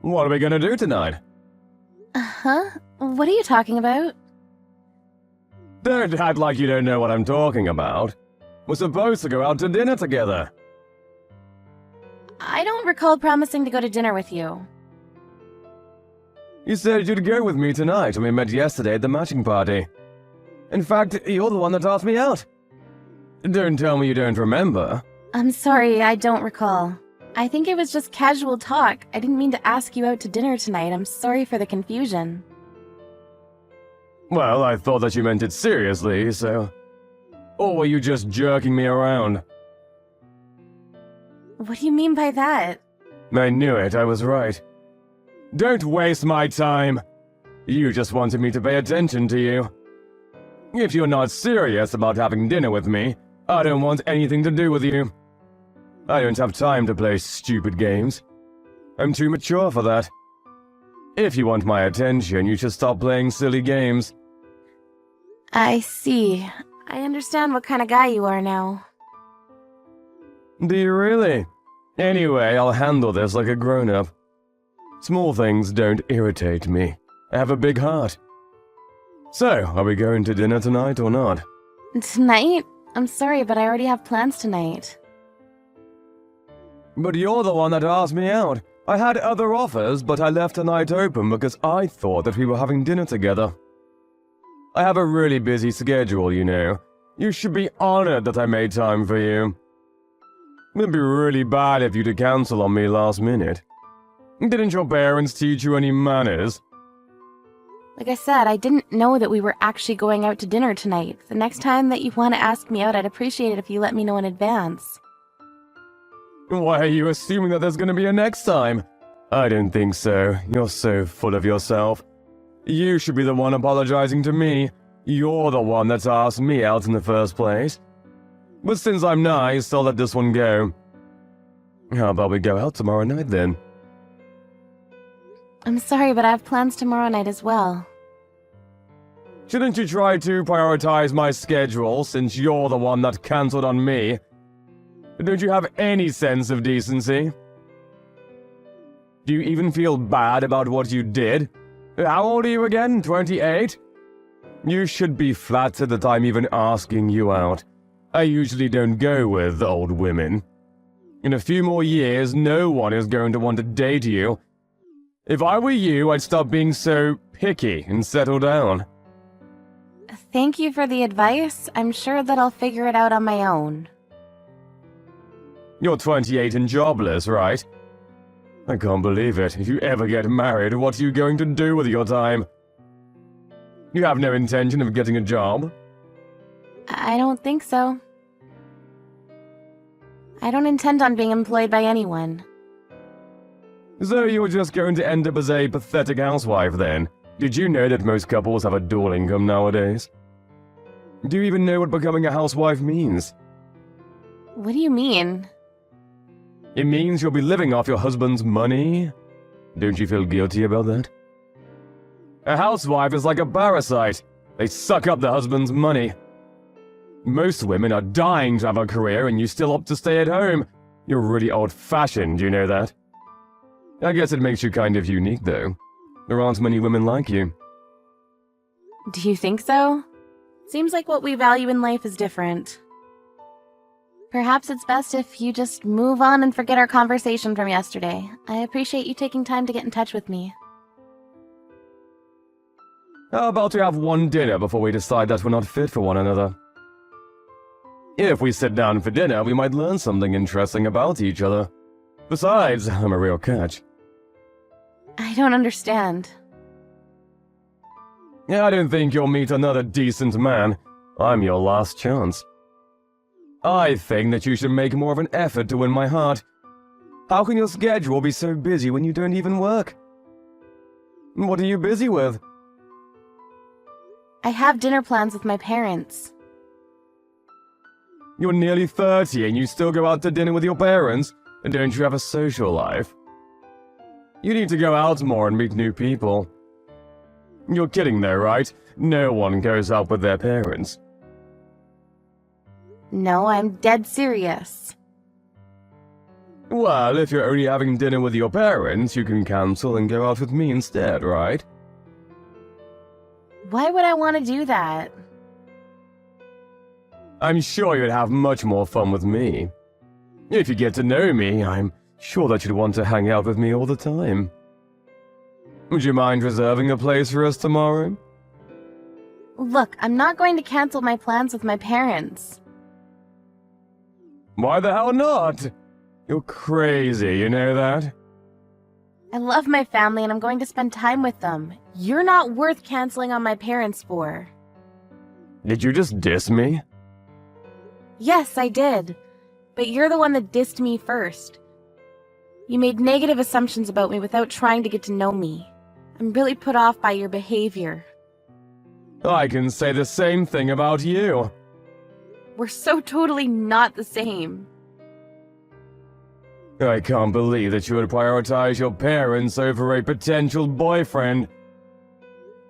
What are we gonna do tonight? Huh? What are you talking about? Don't act like you don't know what I'm talking about. We're supposed to go out to dinner together. I don't recall promising to go to dinner with you. You said you'd go with me tonight when we met yesterday at the matching party. In fact, you're the one that asked me out. Don't tell me you don't remember. I'm sorry, I don't recall. I think it was just casual talk. I didn't mean to ask you out to dinner tonight. I'm sorry for the confusion. Well, I thought that you meant it seriously, so... Or were you just jerking me around? What do you mean by that? I knew it, I was right. Don't waste my time. You just wanted me to pay attention to you. If you're not serious about having dinner with me, I don't want anything to do with you. I don't have time to play stupid games. I'm too mature for that. If you want my attention, you should stop playing silly games. I see. I understand what kind of guy you are now. Do you really? Anyway, I'll handle this like a grown-up. Small things don't irritate me. I have a big heart. So, are we going to dinner tonight or not? Tonight? I'm sorry, but I already have plans tonight. But you're the one that asked me out. I had other offers, but I left tonight open because I thought that we were having dinner together. I have a really busy schedule, you know. You should be honored that I made time for you. It'd be really bad if you to cancel on me last minute. Didn't your parents teach you any manners? Like I said, I didn't know that we were actually going out to dinner tonight. The next time that you want to ask me out, I'd appreciate it if you let me know in advance. Why are you assuming that there's gonna be a next time? I don't think so. You're so full of yourself. You should be the one apologizing to me. You're the one that's asked me out in the first place. But since I'm nice, I'll let this one go. How about we go out tomorrow night then? I'm sorry, but I have plans tomorrow night as well. Shouldn't you try to prioritize my schedule since you're the one that cancelled on me? Don't you have any sense of decency? Do you even feel bad about what you did? How old are you again? 28? You should be flattered that I'm even asking you out. I usually don't go with old women. In a few more years, no one is going to want to date you. If I were you, I'd stop being so picky and settle down. Thank you for the advice. I'm sure that I'll figure it out on my own. You're 28 and jobless, right? I can't believe it. If you ever get married, what are you going to do with your time? You have no intention of getting a job? I don't think so. I don't intend on being employed by anyone. So you're just going to end up as a pathetic housewife then? Did you know that most couples have a dual income nowadays? Do you even know what becoming a housewife means? What do you mean? It means you'll be living off your husband's money? Don't you feel guilty about that? A housewife is like a parasite. They suck up the husband's money. Most women are dying to have a career and you still opt to stay at home. You're really old-fashioned, you know that? I guess it makes you kind of unique, though. There aren't many women like you. Do you think so? Seems like what we value in life is different. Perhaps it's best if you just move on and forget our conversation from yesterday. I appreciate you taking time to get in touch with me. How about we have one dinner before we decide that we're not fit for one another? If we sit down for dinner, we might learn something interesting about each other. Besides, I'm a real catch. I don't understand. I don't think you'll meet another decent man. I'm your last chance. I think that you should make more of an effort to win my heart. How can your schedule be so busy when you don't even work? What are you busy with? I have dinner plans with my parents. You're nearly 30 and you still go out to dinner with your parents? And don't you have a social life? You need to go out more and meet new people. You're kidding though, right? No one goes out with their parents. No, I'm dead serious. Well, if you're only having dinner with your parents, you can cancel and go out with me instead, right? Why would I want to do that? I'm sure you'd have much more fun with me. If you get to know me, I'm sure that you'd want to hang out with me all the time. Would you mind reserving a place for us tomorrow? Look, I'm not going to cancel my plans with my parents. Why the hell not? You're crazy, you know that? I love my family and I'm going to spend time with them. You're not worth canceling on my parents for. Did you just diss me? Yes, I did. But you're the one that dissed me first. You made negative assumptions about me without trying to get to know me. I'm really put off by your behavior. I can say the same thing about you. We're so totally not the same. I can't believe that you would prioritize your parents over a potential boyfriend.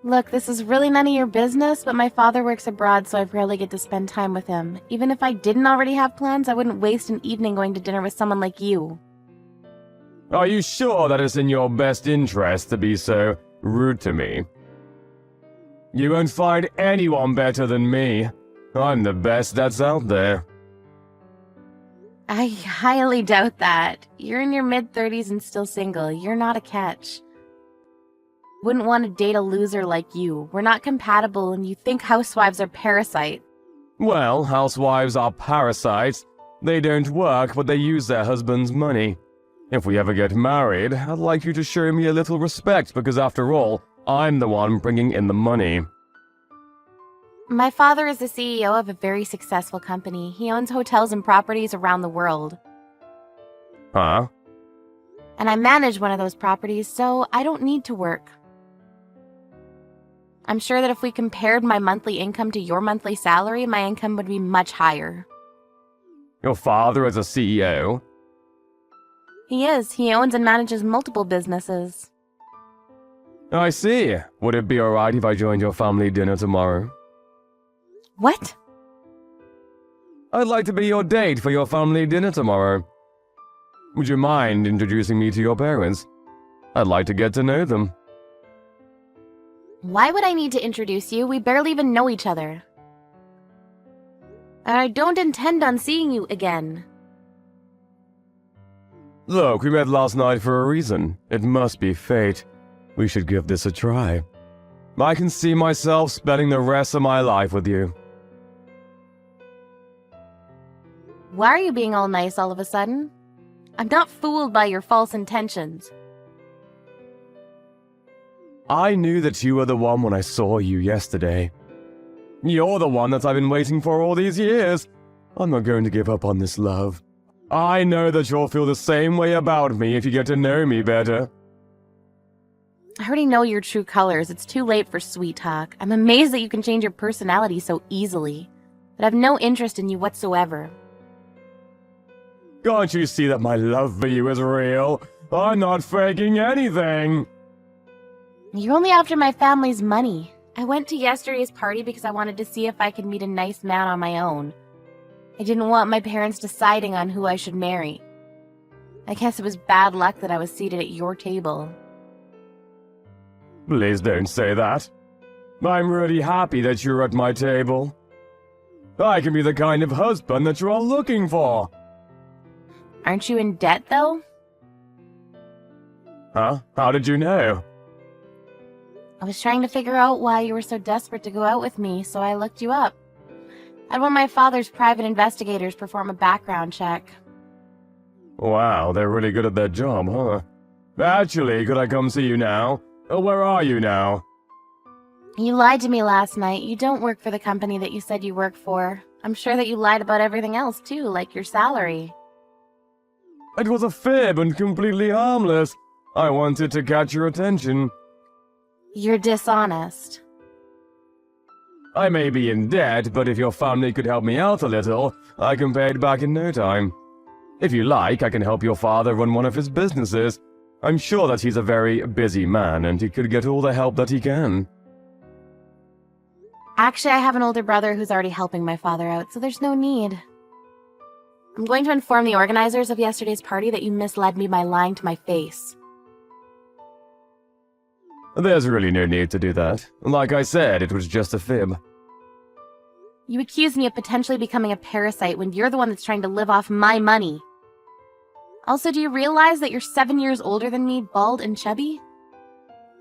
Look, this is really none of your business, but my father works abroad, so I rarely get to spend time with him. Even if I didn't already have plans, I wouldn't waste an evening going to dinner with someone like you. Are you sure that it's in your best interest to be so rude to me? You won't find anyone better than me. I'm the best that's out there. I highly doubt that. You're in your mid-30s and still single. You're not a catch. Wouldn't want to date a loser like you. We're not compatible and you think housewives are parasites. Well, housewives are parasites. They don't work, but they use their husband's money. If we ever get married, I'd like you to show me a little respect because after all, I'm the one bringing in the money. My father is the CEO of a very successful company. He owns hotels and properties around the world. Huh? And I manage one of those properties, so I don't need to work. I'm sure that if we compared my monthly income to your monthly salary, my income would be much higher. Your father is a CEO? He is. He owns and manages multiple businesses. I see. Would it be alright if I joined your family dinner tomorrow? What? I'd like to be your date for your family dinner tomorrow. Would you mind introducing me to your parents? I'd like to get to know them. Why would I need to introduce you? We barely even know each other. And I don't intend on seeing you again. Look, we met last night for a reason. It must be fate. We should give this a try. I can see myself spending the rest of my life with you. Why are you being all nice all of a sudden? I'm not fooled by your false intentions. I knew that you were the one when I saw you yesterday. You're the one that I've been waiting for all these years. I'm not going to give up on this love. I know that you'll feel the same way about me if you get to know me better. I already know your true colors. It's too late for sweet talk. I'm amazed that you can change your personality so easily. But I have no interest in you whatsoever. Can't you see that my love for you is real? I'm not faking anything. You're only after my family's money. I went to yesterday's party because I wanted to see if I could meet a nice man on my own. I didn't want my parents deciding on who I should marry. I guess it was bad luck that I was seated at your table. Please don't say that. I'm really happy that you're at my table. I can be the kind of husband that you're all looking for. Aren't you in debt, though? Huh? How did you know? I was trying to figure out why you were so desperate to go out with me, so I looked you up. I had one of my father's private investigators perform a background check. Wow, they're really good at their job, huh? Actually, could I come see you now? Where are you now? You lied to me last night. You don't work for the company that you said you work for. I'm sure that you lied about everything else, too, like your salary. It was a fib and completely harmless. I wanted to catch your attention. You're dishonest. I may be in debt, but if your family could help me out a little, I can pay it back in no time. If you like, I can help your father run one of his businesses. I'm sure that he's a very busy man, and he could get all the help that he can. Actually, I have an older brother who's already helping my father out, so there's no need. I'm going to inform the organizers of yesterday's party that you misled me by lying to my face. There's really no need to do that. Like I said, it was just a fib. You accused me of potentially becoming a parasite when you're the one that's trying to live off my money. Also, do you realize that you're 7 years older than me, bald and chubby?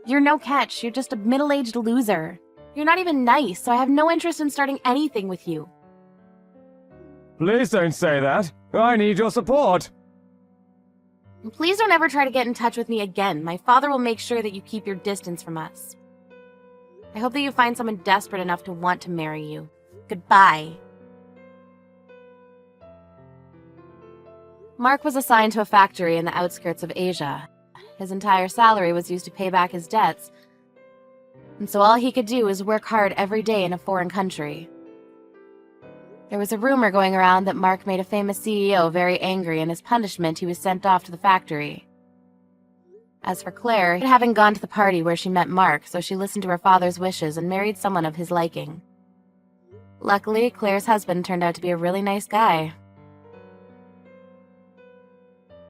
You're no catch, you're just a middle-aged loser. You're not even nice, so I have no interest in starting anything with you. Please don't say that. I need your support. And please don't ever try to get in touch with me again. My father will make sure that you keep your distance from us. I hope that you find someone desperate enough to want to marry you. Goodbye. Mark was assigned to a factory in the outskirts of Asia. His entire salary was used to pay back his debts, and so all he could do was work hard every day in a foreign country. There was a rumor going around that Mark made a famous CEO very angry, and as punishment he was sent off to the factory. As for Claire, having gone to the party where she met Mark, so she listened to her father's wishes and married someone of his liking. Luckily, Claire's husband turned out to be a really nice guy.